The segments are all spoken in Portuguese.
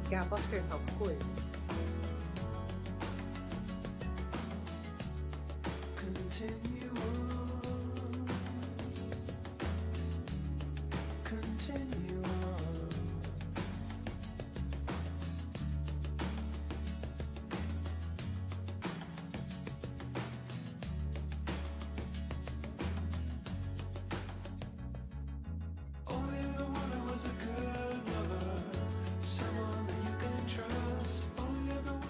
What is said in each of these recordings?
Posso perguntar uma coisa? Continue on. Continue on. All you ever wanted was a good lover, someone that you can trust. All you ever wanted.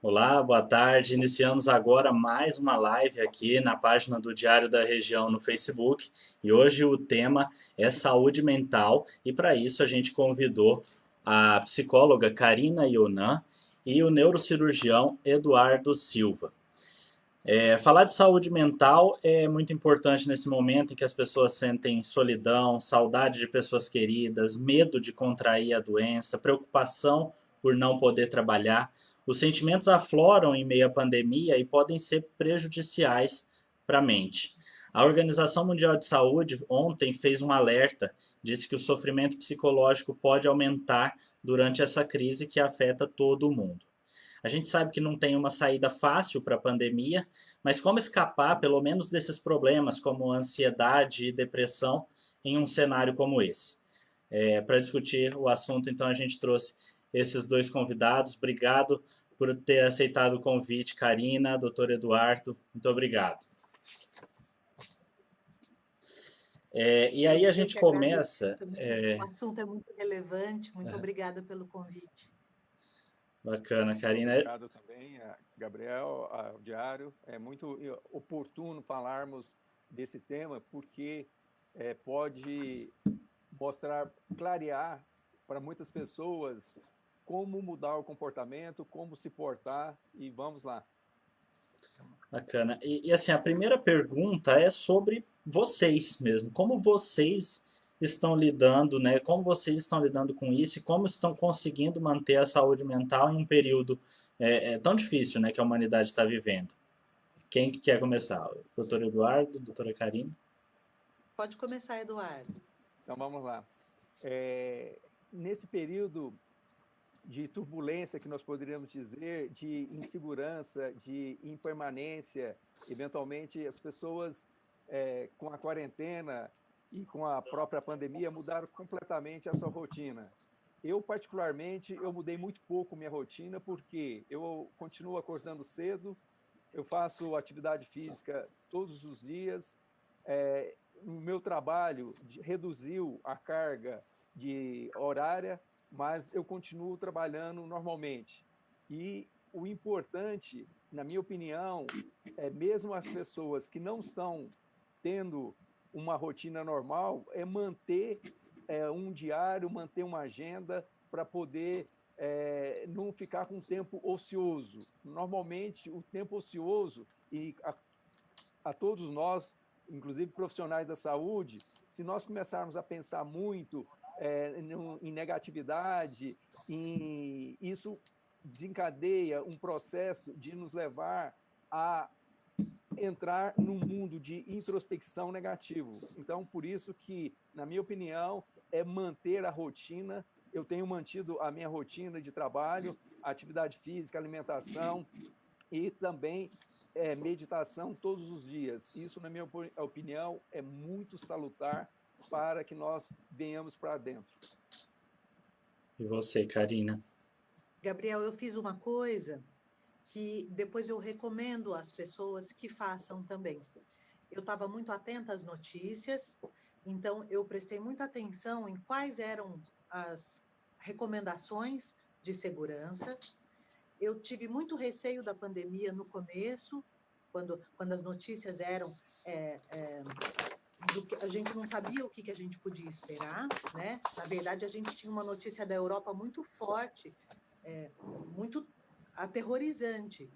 Olá, boa tarde. Iniciamos agora mais uma live aqui na página do Diário da Região no Facebook. E hoje o tema é saúde mental e para isso a gente convidou a psicóloga Karina Ionan e o neurocirurgião Eduardo Silva. Falar de saúde mental é muito importante nesse momento em que as pessoas sentem solidão, saudade de pessoas queridas, medo de contrair a doença, preocupação por não poder trabalhar. Os sentimentos afloram em meio à pandemia e podem ser prejudiciais para a mente. A Organização Mundial de Saúde ontem fez um alerta, disse que o sofrimento psicológico pode aumentar durante essa crise que afeta todo o mundo. A gente sabe que não tem uma saída fácil para a pandemia, mas como escapar pelo menos desses problemas como ansiedade e depressão em um cenário como esse? Para discutir o assunto, então a gente trouxe esses dois convidados. Obrigado por ter aceitado o convite, Karina, doutor Eduardo, muito obrigado. E aí a gente começa... O assunto é muito relevante, muito obrigada pelo convite. Bacana, Karina. Obrigado também, Gabriel, ao Diário. É muito oportuno falarmos desse tema, porque pode mostrar, clarear para muitas pessoas como mudar o comportamento, como se portar, e vamos lá. Bacana. E assim, a primeira pergunta é sobre vocês mesmo. Como vocês estão lidando, né? Como vocês estão lidando com isso e como estão conseguindo manter a saúde mental em um período tão difícil, né, que a humanidade está vivendo? Quem quer começar? O doutor Eduardo, doutora Karina? Pode começar, Eduardo. Então, vamos lá. Nesse período de turbulência, que nós poderíamos dizer, de insegurança, de impermanência, eventualmente as pessoas com a quarentena e com a própria pandemia mudaram completamente a sua rotina. Eu, particularmente, eu mudei muito pouco minha rotina, porque eu continuo acordando cedo, eu faço atividade física todos os dias, o meu trabalho reduziu a carga de horária, mas eu continuo trabalhando normalmente. E o importante, na minha opinião, é mesmo as pessoas que não estão tendo uma rotina normal, é manter um diário, manter uma agenda para poder não ficar com tempo ocioso. Normalmente, o tempo ocioso, e a todos nós, inclusive profissionais da saúde, se nós começarmos a pensar muito em negatividade, isso desencadeia um processo de nos levar a entrar num mundo de introspecção negativo. Então, por isso que, na minha opinião, é manter a rotina. Eu tenho mantido a minha rotina de trabalho, atividade física, alimentação e também meditação todos os dias. Isso, na minha opinião, é muito salutar para que nós venhamos para dentro. E você, Karina? Gabriel, eu fiz uma coisa que depois eu recomendo às pessoas que façam também. Eu estava muito atenta às notícias, então eu prestei muita atenção em quais eram as recomendações de segurança. Eu tive muito receio da pandemia no começo, quando as notícias eram do que a gente não sabia o que a gente podia esperar, né? Na verdade, a gente tinha uma notícia da Europa muito forte, muito aterrorizante.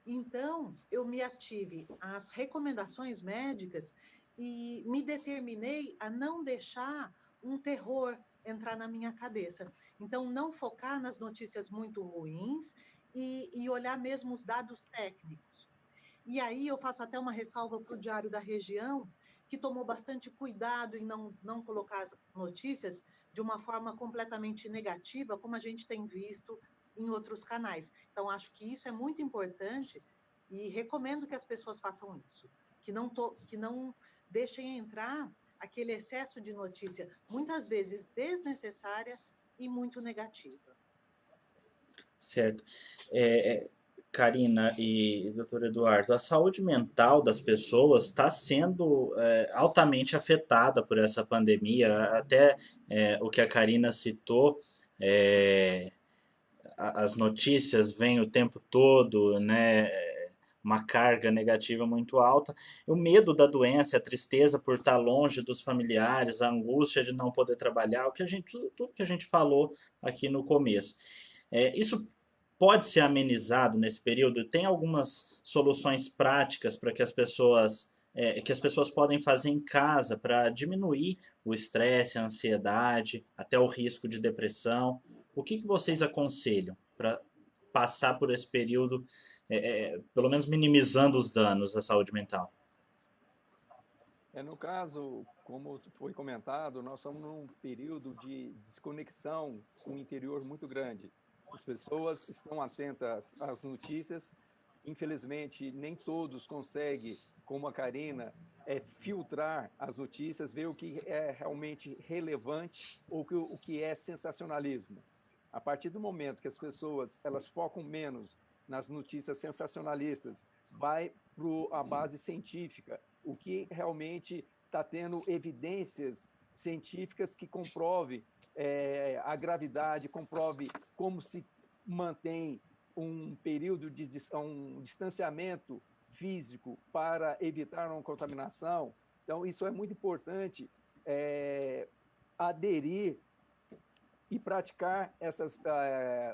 Então, eu me ative às recomendações médicas e me determinei a não deixar um terror entrar na minha cabeça. Então, não focar nas notícias muito ruins e olhar mesmo os dados técnicos. E aí eu faço até uma ressalva para o Diário da Região, que tomou bastante cuidado em não colocar as notícias de uma forma completamente negativa, como a gente tem visto em outros canais. Então, acho que isso é muito importante e recomendo que as pessoas façam isso, que não deixem entrar aquele excesso de notícia, muitas vezes desnecessária e muito negativa. Certo. Karina e doutor Eduardo, a saúde mental das pessoas está sendo altamente afetada por essa pandemia. Até o que a Karina citou, é, as notícias vêm o tempo todo, né? Uma carga negativa muito alta. O medo da doença, a tristeza por estar longe dos familiares, a angústia de não poder trabalhar, tudo que a gente falou aqui no começo. Isso pode ser amenizado nesse período? Tem algumas soluções práticas para que as pessoas podem fazer em casa para diminuir o estresse, a ansiedade, até o risco de depressão. O que vocês aconselham para passar por esse período, pelo menos minimizando os danos à saúde mental? No caso, como foi comentado, nós estamos num período de desconexão com o interior muito grande. As pessoas estão atentas às notícias. Infelizmente, nem todos conseguem, como a Karina, filtrar as notícias, ver o que é realmente relevante ou o que é sensacionalismo. A partir do momento que as pessoas elas focam menos nas notícias sensacionalistas, vai para a base científica, o que realmente está tendo evidências científicas que comprove a gravidade, comprove como se mantém um período de um distanciamento físico para evitar uma contaminação. Então, isso é muito importante aderir e praticar essas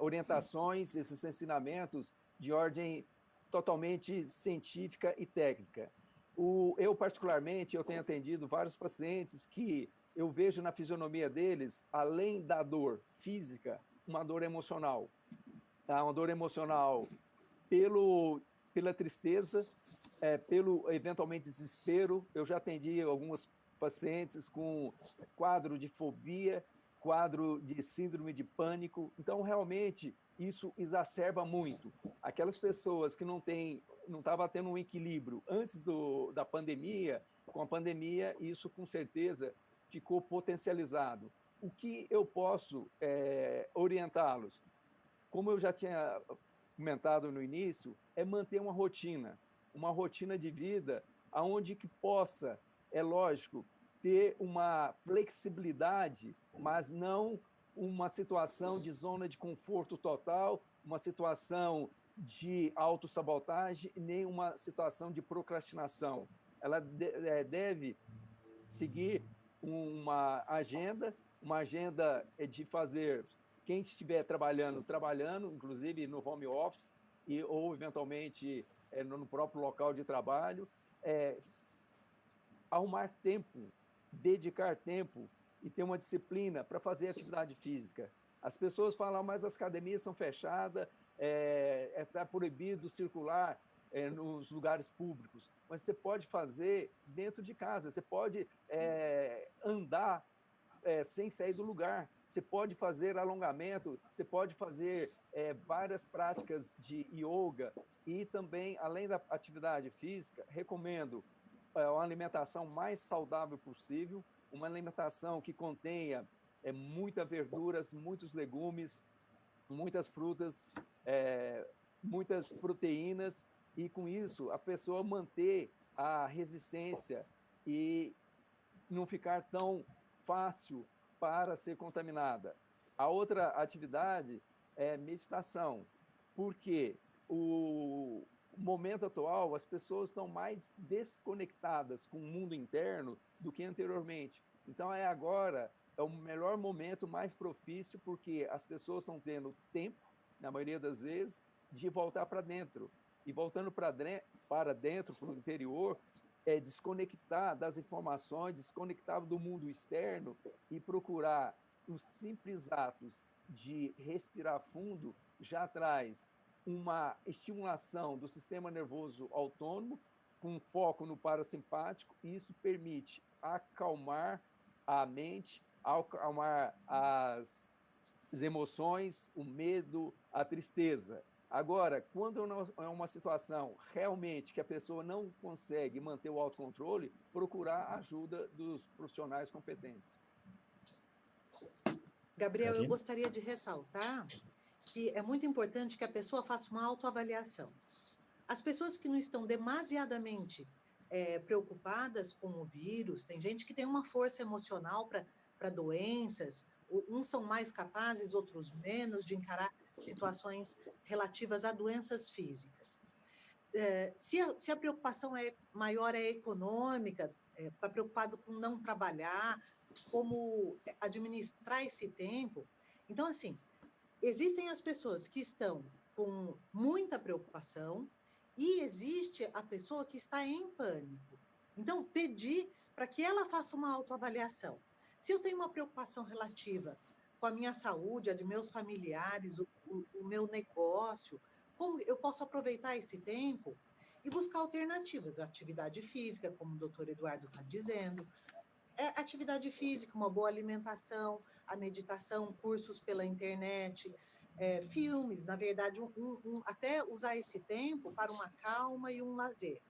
orientações, esses ensinamentos de ordem totalmente científica e técnica. Eu, particularmente, eu tenho atendido vários pacientes que eu vejo na fisionomia deles, além da dor física, uma dor emocional. Tá? Uma dor emocional pela tristeza, pelo, eventualmente, desespero. Eu já atendi alguns pacientes com quadro de fobia, quadro de síndrome de pânico. Então, realmente, isso exacerba muito. Aquelas pessoas que não estavam tendo um equilíbrio antes da pandemia, com a pandemia, isso com certeza ficou potencializado. O que eu posso orientá-los? Como eu já tinha comentado no início, é manter uma rotina de vida aonde que possa, é lógico, ter uma flexibilidade, mas não uma situação de zona de conforto total, uma situação de autossabotagem, nem uma situação de procrastinação. Ela deve seguir uma agenda de fazer, quem estiver trabalhando, inclusive no home office, ou eventualmente no próprio local de trabalho, arrumar tempo, dedicar tempo e ter uma disciplina para fazer atividade física. As pessoas falam, mas as academias são fechadas, está proibido circular nos lugares públicos, mas você pode fazer dentro de casa, você pode andar sem sair do lugar, você pode fazer alongamento, você pode fazer várias práticas de yoga e também, além da atividade física, recomendo uma alimentação mais saudável possível, uma alimentação que contenha muitas verduras, muitos legumes, muitas frutas, muitas proteínas, e com isso a pessoa manter a resistência e não ficar tão fácil para ser contaminada. A outra atividade é meditação, porque o momento atual as pessoas estão mais desconectadas com o mundo interno do que anteriormente. Então agora é o melhor momento, mais propício, porque as pessoas estão tendo tempo, na maioria das vezes, de voltar para dentro. E voltando para dentro, para o interior, desconectar das informações, desconectar do mundo externo e procurar os simples atos de respirar fundo já traz uma estimulação do sistema nervoso autônomo com foco no parasimpático, e isso permite acalmar a mente, acalmar as emoções, o medo, a tristeza. Agora, quando é uma situação realmente que a pessoa não consegue manter o autocontrole, procurar a ajuda dos profissionais competentes. Gabriel, eu Karina? gostaria de ressaltar que é muito importante que a pessoa faça uma autoavaliação. As pessoas que não estão demasiadamente preocupadas com o vírus, tem gente que tem uma força emocional para doenças, uns são mais capazes, outros menos, de encarar situações relativas a doenças físicas. Se a preocupação maior é econômica, está preocupado com não trabalhar, como administrar esse tempo. Então, assim, existem as pessoas que estão com muita preocupação e existe a pessoa que está em pânico. Então, pedir para que ela faça uma autoavaliação. Se eu tenho uma preocupação relativa com a minha saúde, a de meus familiares, o meu negócio, como eu posso aproveitar esse tempo e buscar alternativas? Atividade física, como o doutor Eduardo está dizendo, atividade física, uma boa alimentação, a meditação, cursos pela internet, filmes, na verdade, até usar esse tempo para uma calma e um lazer.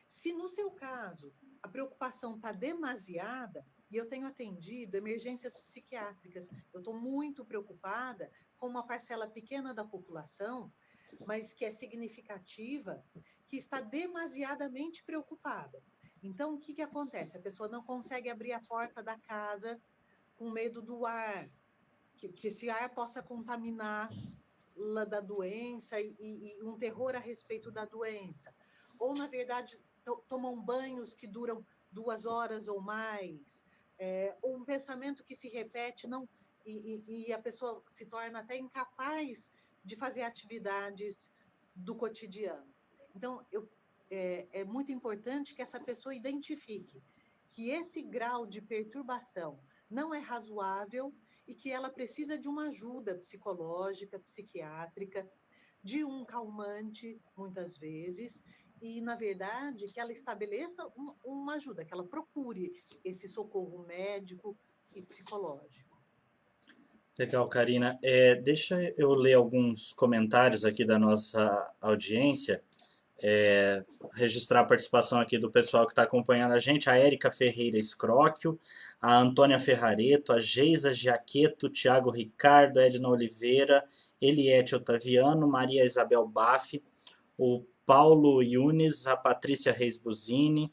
Se no seu caso a preocupação está demasiada, e eu tenho atendido emergências psiquiátricas, eu estou muito preocupada com uma parcela pequena da população, mas que é significativa, que está demasiadamente preocupada. Então, o que acontece? A pessoa não consegue abrir a porta da casa com medo do ar, que esse ar possa contaminar da doença e um terror a respeito da doença. Ou, na verdade, tomam banhos que duram 2 horas ou mais, ou um pensamento que se repete e a pessoa se torna até incapaz de fazer atividades do cotidiano. Então, é muito importante que essa pessoa identifique que esse grau de perturbação não é razoável e que ela precisa de uma ajuda psicológica, psiquiátrica, de um calmante, muitas vezes, e, na verdade, que ela estabeleça uma ajuda, que ela procure esse socorro médico e psicológico. Legal, Karina. Deixa eu ler alguns comentários aqui da nossa audiência. Registrar a participação aqui do pessoal que está acompanhando a gente, a Érica Ferreira Escróquio, a Antônia Ferrareto, a Geisa Giaqueto, Tiago Ricardo, Edna Oliveira, Eliette Otaviano, Maria Isabel Baff, o Paulo Yunes, a Patrícia Reis Buzini,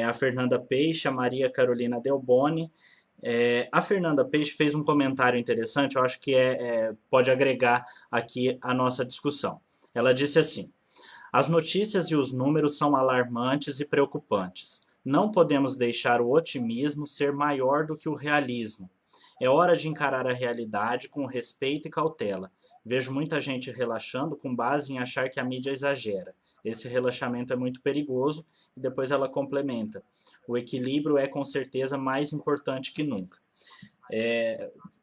a Fernanda Peixe, a Maria Carolina Delboni. A Fernanda Peixe fez um comentário interessante, eu acho que pode agregar aqui a nossa discussão. Ela disse assim: as notícias e os números são alarmantes e preocupantes. Não podemos deixar o otimismo ser maior do que o realismo. É hora de encarar a realidade com respeito e cautela. Vejo muita gente relaxando com base em achar que a mídia exagera. Esse relaxamento é muito perigoso, e depois ela complementa: o equilíbrio é com certeza mais importante que nunca.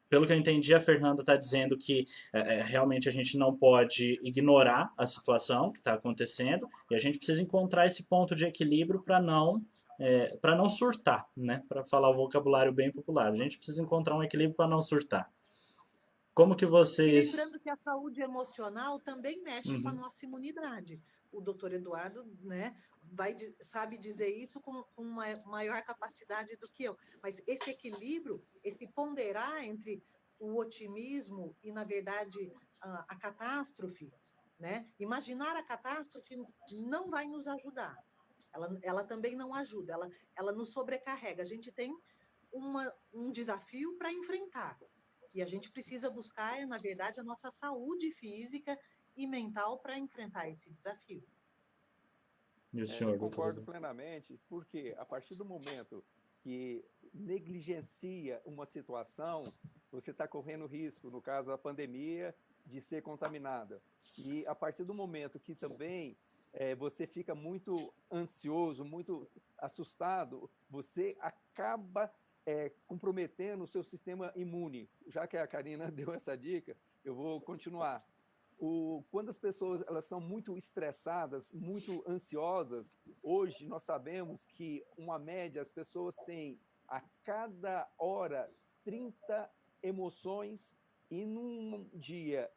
Pelo que eu entendi, a Fernanda está dizendo que realmente a gente não pode ignorar a situação que está acontecendo e a gente precisa encontrar esse ponto de equilíbrio para não surtar, né? Para falar o vocabulário bem popular. A gente precisa encontrar um equilíbrio para não surtar. Como que E vocês... lembrando que a saúde emocional também mexe com a nossa imunidade. O doutor Eduardo, né, sabe dizer isso com uma maior capacidade do que eu. Mas esse equilíbrio, esse ponderar entre o otimismo e, na verdade, a catástrofe, né? Imaginar a catástrofe não vai nos ajudar. Ela também não ajuda, ela nos sobrecarrega. A gente tem um desafio para enfrentar. E a gente precisa buscar, na verdade, a nossa saúde física e mental para enfrentar esse desafio. E o senhor, Eu concordo doutor? plenamente, porque a partir do momento que negligencia uma situação, você está correndo risco, no caso a pandemia, de ser contaminada. E a partir do momento que também você fica muito ansioso, muito assustado, você acaba comprometendo o seu sistema imune. Já que a Karina deu essa dica, eu vou continuar. Quando as pessoas elas são muito estressadas, muito ansiosas, hoje nós sabemos que uma média as pessoas têm a cada hora 30 emoções e num dia,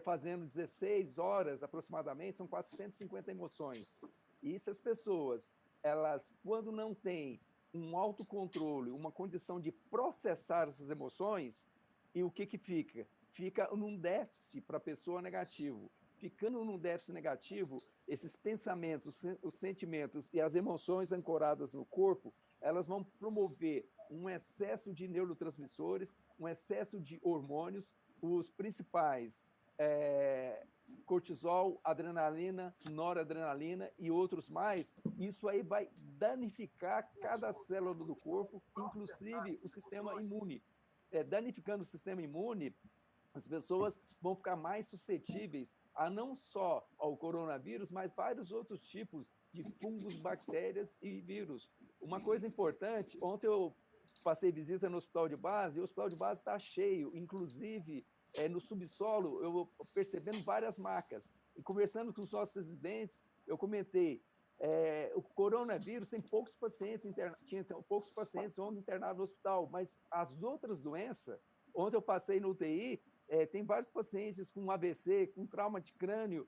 fazendo 16 horas aproximadamente, são 450 emoções. E se as pessoas, elas, quando não têm um autocontrole, uma condição de processar essas emoções, e o que fica? Fica num déficit para a pessoa negativo. Ficando num déficit negativo, esses pensamentos, os sentimentos e as emoções ancoradas no corpo, elas vão promover um excesso de neurotransmissores, um excesso de hormônios, os principais, cortisol, adrenalina, noradrenalina e outros mais. Isso aí vai danificar cada célula do corpo, inclusive o sistema imune. Danificando o sistema imune, as pessoas vão ficar mais suscetíveis a não só ao coronavírus, mas vários outros tipos de fungos, bactérias e vírus. Uma coisa importante, ontem eu passei visita no hospital de base, e o hospital de base está cheio, inclusive no subsolo, eu percebendo várias marcas. E conversando com os nossos residentes, eu comentei, o coronavírus tem poucos pacientes tinha poucos pacientes internados no hospital, mas as outras doenças, ontem eu passei no UTI, tem vários pacientes com AVC, com trauma de crânio,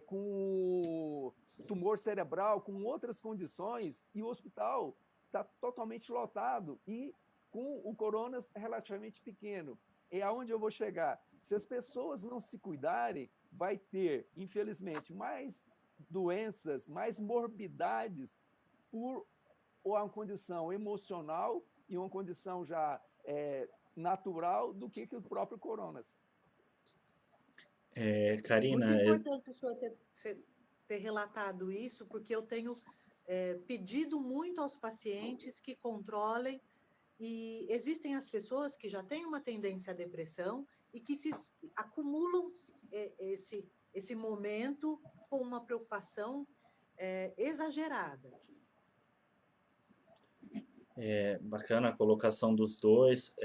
com tumor cerebral, com outras condições, e o hospital está totalmente lotado e com o corona relativamente pequeno. É aonde eu vou chegar. Se as pessoas não se cuidarem, vai ter, infelizmente, mais doenças, mais morbidades por uma condição emocional e uma condição já natural do que o próprio coronas. Karina, muito importante o senhor ter relatado isso, porque eu tenho pedido muito aos pacientes que controlem, e existem as pessoas que já têm uma tendência à depressão e que se acumulam esse momento com uma preocupação exagerada. Bacana a colocação dos dois.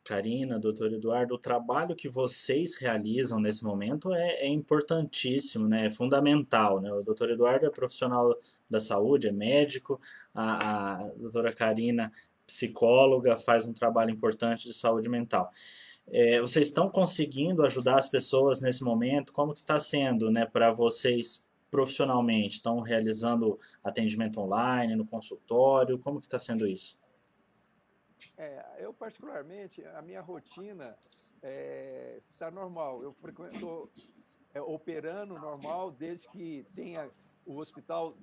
Karina, doutor Eduardo, o trabalho que vocês realizam nesse momento é importantíssimo, né? É fundamental, né? O doutor Eduardo é profissional da saúde, é médico, a doutora Karina, psicóloga, faz um trabalho importante de saúde mental. Vocês estão conseguindo ajudar as pessoas nesse momento? Como que está sendo, né, para vocês profissionalmente? Estão realizando atendimento online, no consultório? Como que está sendo isso? Eu, particularmente, a minha rotina está normal. Eu estou operando normal, desde que tenha o hospital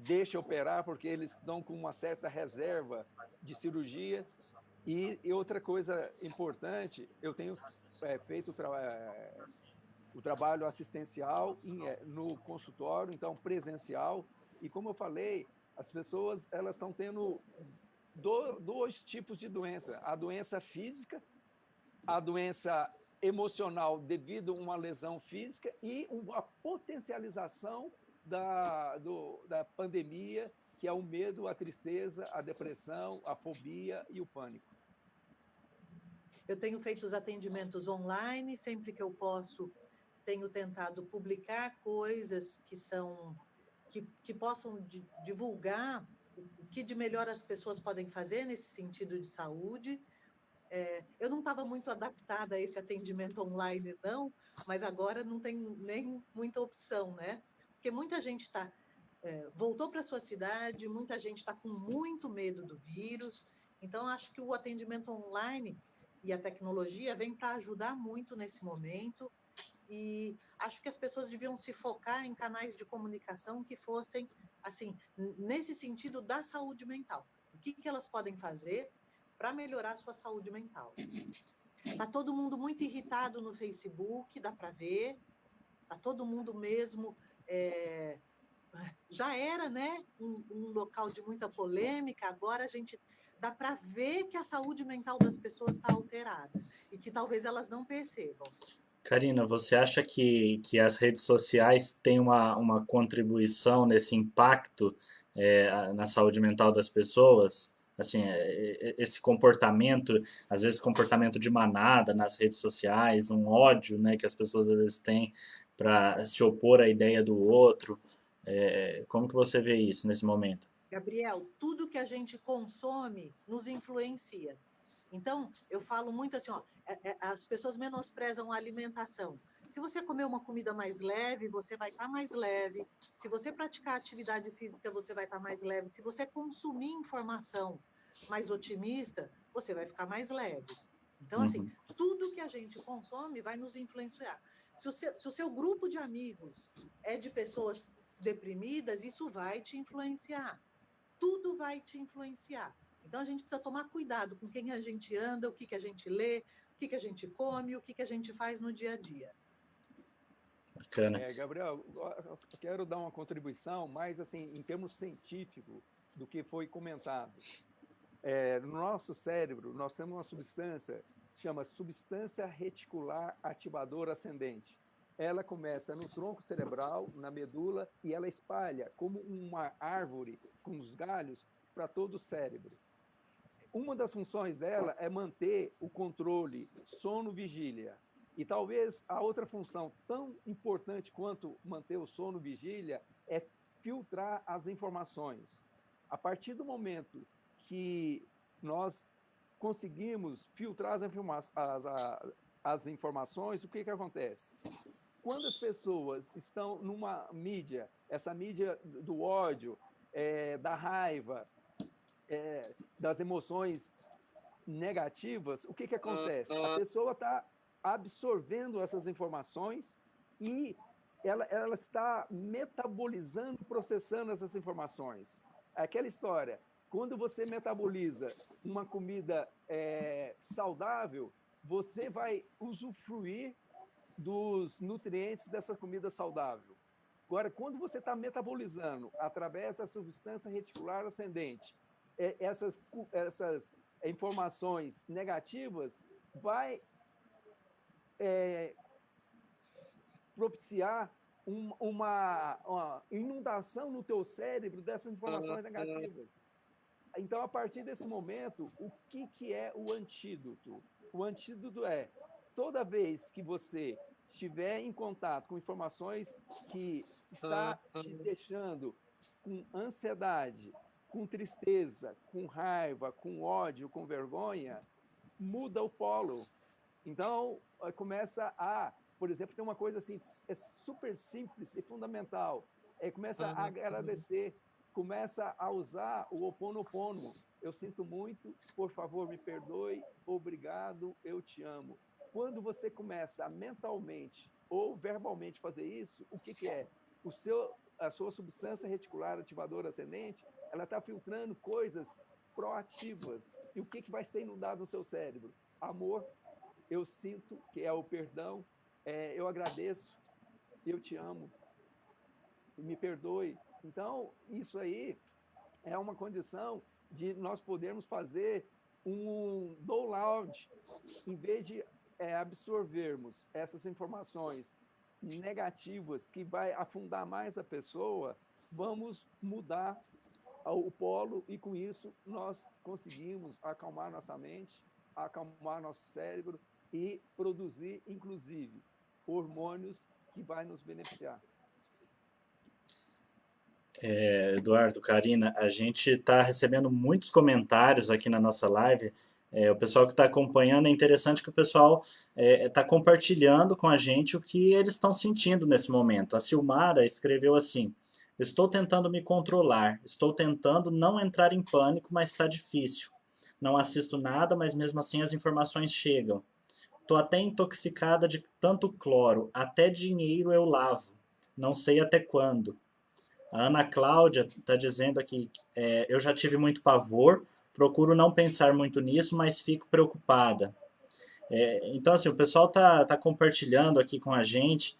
deixa operar, porque eles estão com uma certa reserva de cirurgia. E outra coisa importante, eu tenho feito o trabalho assistencial no consultório, então presencial. E como eu falei, as pessoas elas estão tendo dois tipos de doença: a doença física, a doença emocional devido a uma lesão física e uma potencialização da pandemia, que é o medo, a tristeza, a depressão, a fobia e o pânico. Eu tenho feito os atendimentos online, sempre que eu posso, tenho tentado publicar coisas que possam divulgar o que de melhor as pessoas podem fazer nesse sentido de saúde. Eu não estava muito adaptada a esse atendimento online, não, mas agora não tem nem muita opção, né? Porque muita gente voltou para a sua cidade, muita gente está com muito medo do vírus, então acho que o atendimento online e a tecnologia vem para ajudar muito nesse momento, e acho que as pessoas deviam se focar em canais de comunicação que fossem, assim, nesse sentido da saúde mental. O que elas podem fazer para melhorar a sua saúde mental? Está todo mundo muito irritado no Facebook, dá para ver, está todo mundo mesmo... já era, né, um local de muita polêmica, agora a gente dá para ver que a saúde mental das pessoas está alterada e que talvez elas não percebam. Karina, você acha que as redes sociais têm uma contribuição nesse impacto na saúde mental das pessoas? Assim, esse comportamento, às vezes comportamento de manada nas redes sociais, um ódio, né, que as pessoas às vezes têm para se opor à ideia do outro. Como que você vê isso nesse momento? Gabriel, tudo que a gente consome nos influencia. Então, eu falo muito assim, ó, as pessoas menosprezam a alimentação. Se você comer uma comida mais leve, você vai estar mais leve. Se você praticar atividade física, você vai estar mais leve. Se você consumir informação mais otimista, você vai ficar mais leve. Então, assim, Uhum. tudo que a gente consome vai nos influenciar. Se o seu grupo de amigos é de pessoas deprimidas, isso vai te influenciar. Tudo vai te influenciar. Então, a gente precisa tomar cuidado com quem a gente anda, o que a gente lê, o que a gente come, o que a gente faz no dia a dia. Bacana. Gabriel, eu quero dar uma contribuição mais assim em termos científicos do que foi comentado. No nosso cérebro, nós temos uma substância que se chama substância reticular ativadora ascendente. Ela começa no tronco cerebral, na medula, e ela espalha como uma árvore com os galhos para todo o cérebro. Uma das funções dela é manter o controle sono-vigília. E talvez a outra função tão importante quanto manter o sono-vigília é filtrar as informações. A partir do momento que nós conseguimos filtrar as informações, o que acontece? Quando as pessoas estão numa mídia, essa mídia do ódio, da raiva, das emoções negativas, o que acontece? A pessoa está absorvendo essas informações e ela está metabolizando, processando essas informações. Aquela história, quando você metaboliza uma comida saudável, você vai usufruir dos nutrientes dessa comida saudável. Agora, quando você está metabolizando através da substância reticular ascendente, essas informações negativas, vai propiciar uma inundação no teu cérebro dessas informações negativas. Então, a partir desse momento, o que é o antídoto? O antídoto é, toda vez que você estiver em contato com informações que está te deixando com ansiedade, com tristeza, com raiva, com ódio, com vergonha, muda o polo. Então, começa por exemplo, tem uma coisa assim, é super simples e fundamental, começa a agradecer, começa a usar o Ho Oponopono. Eu sinto muito, por favor, me perdoe, obrigado, eu te amo. Quando você começa a mentalmente ou verbalmente fazer isso, o que é? A sua substância reticular ativadora ascendente, ela está filtrando coisas proativas. E o que vai ser inundado no seu cérebro? Amor, eu sinto, que é o perdão, eu agradeço, eu te amo, me perdoe. Então, isso aí é uma condição de nós podermos fazer um download, em vez de absorvermos essas informações negativas que vai afundar mais a pessoa, vamos mudar o polo e, com isso, nós conseguimos acalmar nossa mente, acalmar nosso cérebro e produzir, inclusive, hormônios que vai nos beneficiar. Eduardo, Karina, a gente está recebendo muitos comentários aqui na nossa live. O pessoal que está acompanhando, é interessante que o pessoal está compartilhando com a gente o que eles estão sentindo nesse momento. A Silmara escreveu assim: estou tentando me controlar, estou tentando não entrar em pânico, mas está difícil. Não assisto nada, mas mesmo assim as informações chegam. Estou até intoxicada de tanto cloro, até dinheiro eu lavo. Não sei até quando. A Ana Cláudia está dizendo aqui, eu já tive muito pavor, procuro não pensar muito nisso, mas fico preocupada. Então, assim, o pessoal está compartilhando aqui com a gente.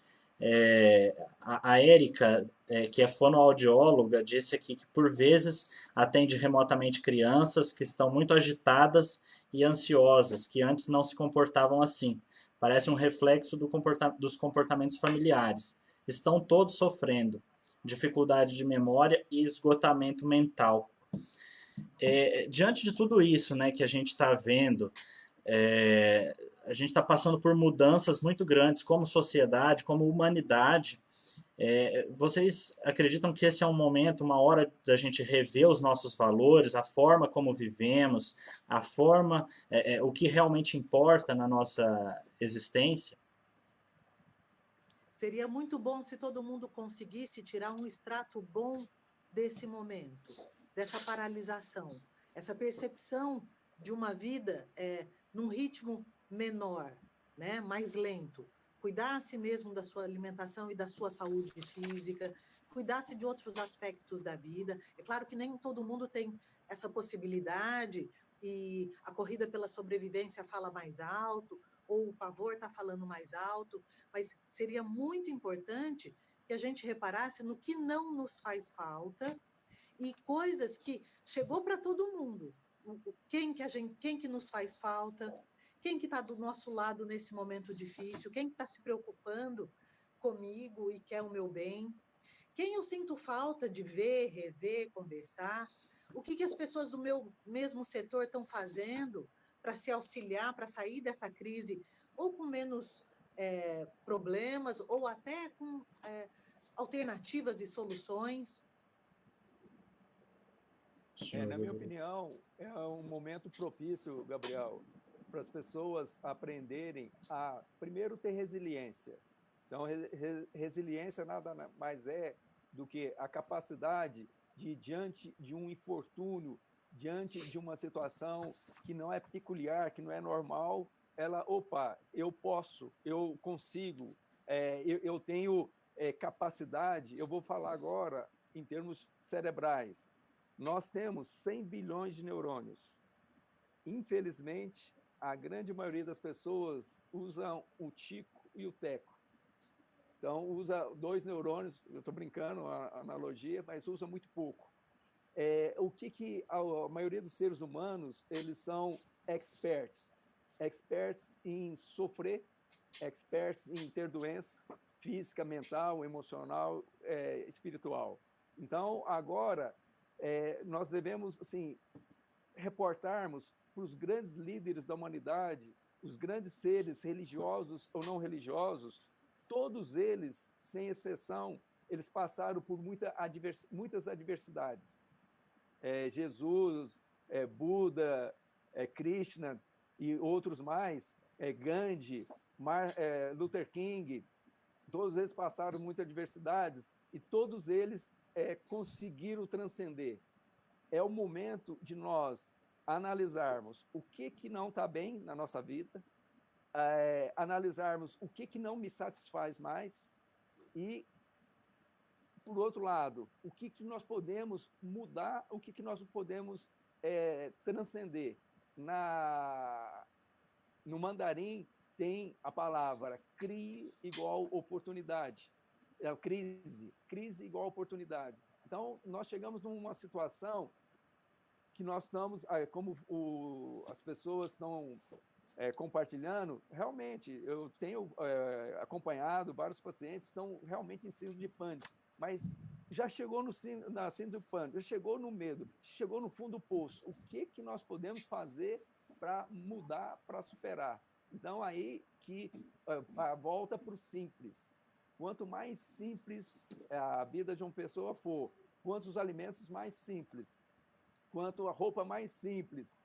A Érica, que é fonoaudióloga, disse aqui que por vezes atende remotamente crianças que estão muito agitadas e ansiosas, que antes não se comportavam assim. Parece um reflexo dos comportamentos familiares. Estão todos sofrendo dificuldade de memória e esgotamento mental. Diante de tudo isso, né, que a gente está vendo, a gente está passando por mudanças muito grandes como sociedade, como humanidade. Vocês acreditam que esse é um momento, uma hora da gente rever os nossos valores, a forma como vivemos, a forma, o que realmente importa na nossa existência? Seria muito bom se todo mundo conseguisse tirar um extrato bom desse momento, dessa paralisação, essa percepção de uma vida num ritmo menor, né, mais lento. Cuidasse mesmo da sua alimentação e da sua saúde física, cuidasse de outros aspectos da vida. É claro que nem todo mundo tem essa possibilidade e a corrida pela sobrevivência fala mais alto, ou o pavor está falando mais alto, mas seria muito importante que a gente reparasse no que não nos faz falta e coisas que chegou para todo mundo. Quem que nos faz falta, quem que está do nosso lado nesse momento difícil, quem está se preocupando comigo e quer o meu bem, quem eu sinto falta de ver, rever, conversar, o que as pessoas do meu mesmo setor estão fazendo para se auxiliar, para sair dessa crise, ou com menos problemas, ou até com alternativas e soluções. Na minha opinião, é um momento propício, Gabriel, para as pessoas aprenderem a, primeiro, ter resiliência. Então, resiliência nada mais é do que a capacidade de, diante de um infortúnio, diante de uma situação que não é peculiar, que não é normal, ela, opa, eu posso, eu consigo, eu tenho capacidade. Eu vou falar agora em termos cerebrais. Nós temos 100 bilhões de neurônios. Infelizmente, a grande maioria das pessoas usam o tico e o teco. Então, usa 2 neurônios, eu estou brincando, a analogia, mas usa muito pouco. O que a maioria dos seres humanos, eles são experts. Experts em sofrer, experts em ter doença física, mental, emocional, espiritual. Então, agora, nós devemos, assim, reportarmos para os grandes líderes da humanidade, os grandes seres religiosos ou não religiosos, todos eles, sem exceção, eles passaram por muitas adversidades. Jesus, Buda, Krishna e outros mais, Gandhi, Luther King, todos eles passaram muitas adversidades e todos eles conseguiram transcender. É o momento de nós analisarmos o que não está bem na nossa vida, analisarmos o que não me satisfaz mais e, por outro lado, o que nós podemos mudar, o que nós podemos transcender. No mandarim tem a palavra crie igual oportunidade. Crise igual oportunidade. Então, nós chegamos numa situação que nós estamos, como as pessoas estão compartilhando, realmente, eu tenho acompanhado vários pacientes que estão realmente em síndrome de pânico, mas já chegou na síndrome de pânico, já chegou no medo, chegou no fundo do poço. O que nós podemos fazer para mudar, para superar? Então, aí que volta para o simples. Quanto mais simples a vida de uma pessoa for, quanto os alimentos mais simples, quanto a roupa mais simples,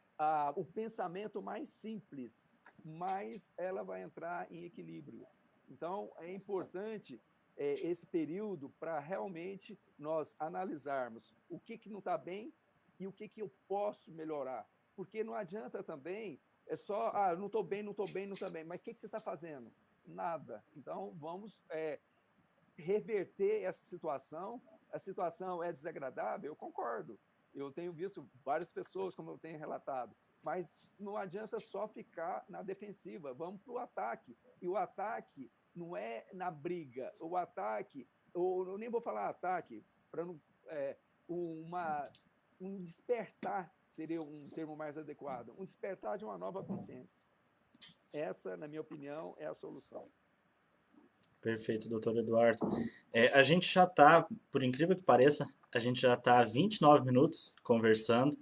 o pensamento mais simples, mais ela vai entrar em equilíbrio. Então, é importante esse período para realmente nós analisarmos o que não está bem e o que eu posso melhorar. Porque não adianta também, só, não estou bem, não estou bem, não estou bem. Mas o que você está fazendo? Nada. Então, vamos reverter essa situação. A situação é desagradável? Eu concordo. Eu tenho visto várias pessoas, como eu tenho relatado, mas não adianta só ficar na defensiva, vamos para o ataque. E o ataque não é na briga, o ataque, eu nem vou falar ataque, para não, um despertar seria um termo mais adequado, um despertar de uma nova consciência. Essa, na minha opinião, é a solução. Perfeito, doutor Eduardo. A gente já está, por incrível que pareça, a gente já está há 29 minutos conversando,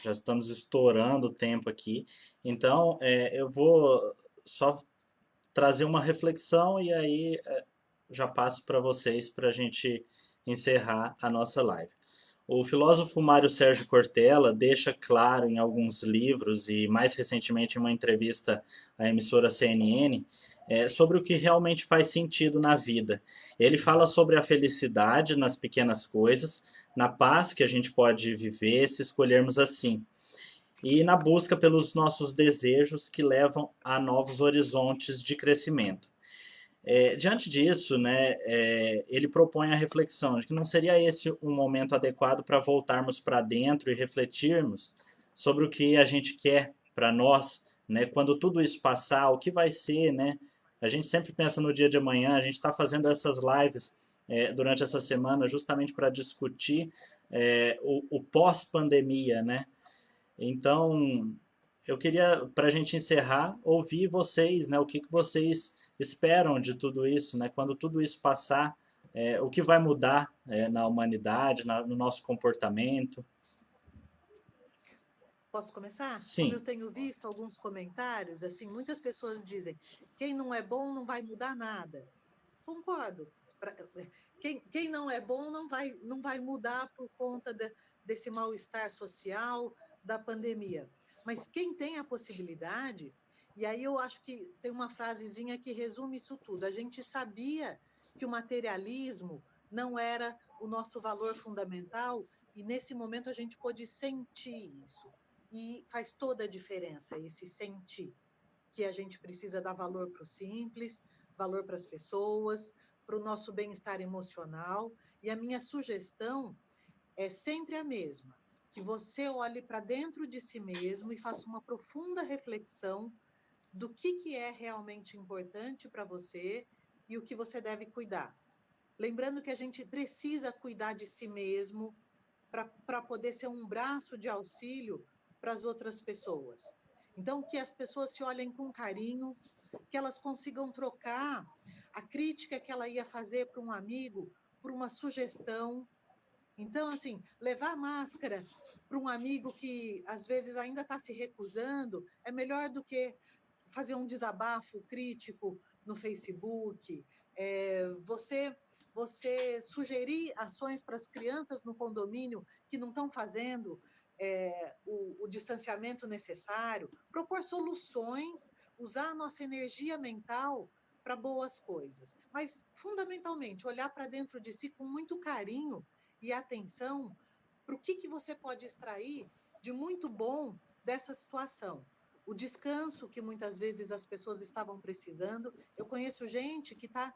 já estamos estourando o tempo aqui, então eu vou só trazer uma reflexão e aí já passo para vocês para a gente encerrar a nossa live. O filósofo Mário Sérgio Cortella deixa claro em alguns livros e mais recentemente em uma entrevista à emissora CNN sobre o que realmente faz sentido na vida. Ele fala sobre a felicidade nas pequenas coisas, na paz que a gente pode viver se escolhermos assim, e na busca pelos nossos desejos que levam a novos horizontes de crescimento. Diante disso, né, ele propõe a reflexão de que não seria esse um momento adequado para voltarmos para dentro e refletirmos sobre o que a gente quer para nós, né, quando tudo isso passar, o que vai ser, né? A gente sempre pensa no dia de amanhã, a gente está fazendo essas lives durante essa semana justamente para discutir o pós-pandemia, né? Então, eu queria, para a gente encerrar, ouvir vocês, né? O que vocês esperam de tudo isso, né? Quando tudo isso passar, o que vai mudar na humanidade, no nosso comportamento? Posso começar? Como eu Sim, tenho visto alguns comentários, assim, muitas pessoas dizem: quem não é bom não vai mudar nada. Concordo. Quem não é bom não vai mudar por conta desse mal-estar social, da pandemia. Mas quem tem a possibilidade, e aí eu acho que tem uma frasezinha que resume isso tudo. A gente sabia que o materialismo não era o nosso valor fundamental, e nesse momento a gente pôde sentir isso. E faz toda a diferença esse sentir, que a gente precisa dar valor para o simples, valor para as pessoas, para o nosso bem-estar emocional. E a minha sugestão é sempre a mesma, que você olhe para dentro de si mesmo e faça uma profunda reflexão do que é realmente importante para você e o que você deve cuidar. Lembrando que a gente precisa cuidar de si mesmo para poder ser um braço de auxílio para as outras pessoas. Então, que as pessoas se olhem com carinho, que elas consigam trocar a crítica que ela ia fazer para um amigo por uma sugestão. Então, assim, levar máscara para um amigo que às vezes ainda está se recusando é melhor do que fazer um desabafo crítico no Facebook. Você sugerir ações para as crianças no condomínio que não estão fazendo o distanciamento necessário, propor soluções, usar a nossa energia mental para boas coisas. Mas, fundamentalmente, olhar para dentro de si com muito carinho e atenção para o que você pode extrair de muito bom dessa situação. O descanso que muitas vezes as pessoas estavam precisando. Eu conheço gente que está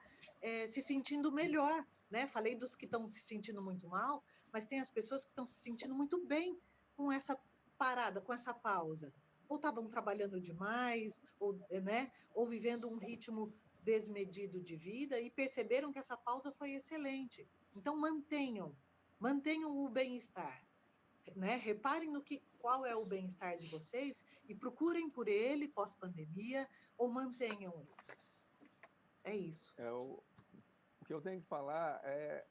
se sentindo melhor, né? Falei dos que estão se sentindo muito mal, mas tem as pessoas que estão se sentindo muito bem com essa parada, com essa pausa. Ou estavam trabalhando demais, ou vivendo um ritmo desmedido de vida e perceberam que essa pausa foi excelente. Então, mantenham o bem-estar. Né? Reparem qual é o bem-estar de vocês e procurem por ele pós-pandemia ou mantenham ele. É isso. O que eu tenho que falar é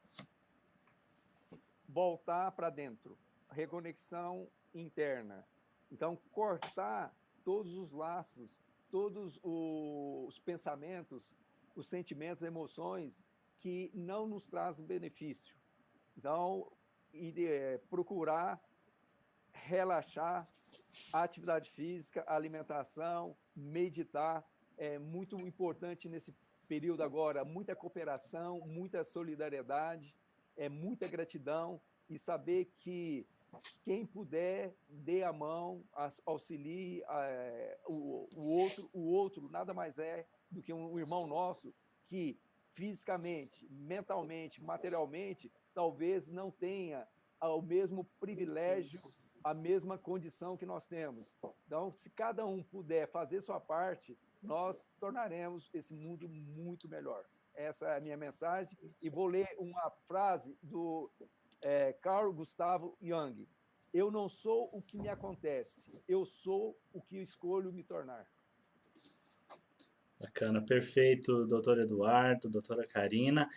voltar para dentro, reconexão interna. Então, cortar todos os laços, todos os pensamentos, os sentimentos, emoções que não nos trazem benefício. Então, procurar relaxar, atividade física, alimentação, meditar, é muito importante nesse período agora, muita cooperação, muita solidariedade, muita gratidão e saber que quem puder, dê a mão, auxilie o outro nada mais é do que um irmão nosso que fisicamente, mentalmente, materialmente, talvez não tenha o mesmo privilégio, a mesma condição que nós temos. Então, se cada um puder fazer sua parte, nós tornaremos esse mundo muito melhor. Essa é a minha mensagem. E vou ler uma frase do Carl Gustav Jung. Eu não sou o que me acontece, eu sou o que escolho me tornar. bacana, perfeito, doutor Eduardo, doutora Karina.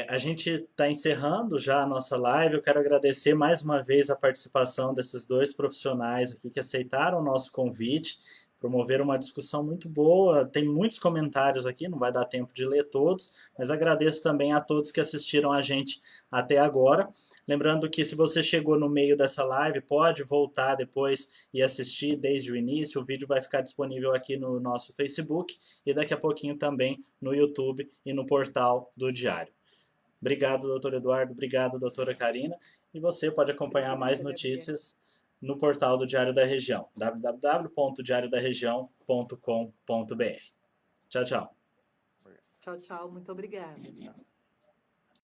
A gente está encerrando já a nossa live. Eu quero agradecer mais uma vez a participação desses dois profissionais aqui que aceitaram o nosso convite promoveram uma discussão muito boa. Tem muitos comentários aqui, não vai dar tempo de ler todos, mas agradeço também a todos que assistiram a gente até agora. Lembrando que se você chegou no meio dessa live, pode voltar depois e assistir desde o início. O vídeo vai ficar disponível aqui no nosso Facebook e daqui a pouquinho também no YouTube e no portal do Diário. Obrigado, doutor Eduardo. Obrigado, doutora Karina. E você pode acompanhar mais notícias no portal do Diário da Região, www.diariodaregião.com.br. Tchau, tchau. Tchau, tchau. Muito obrigada.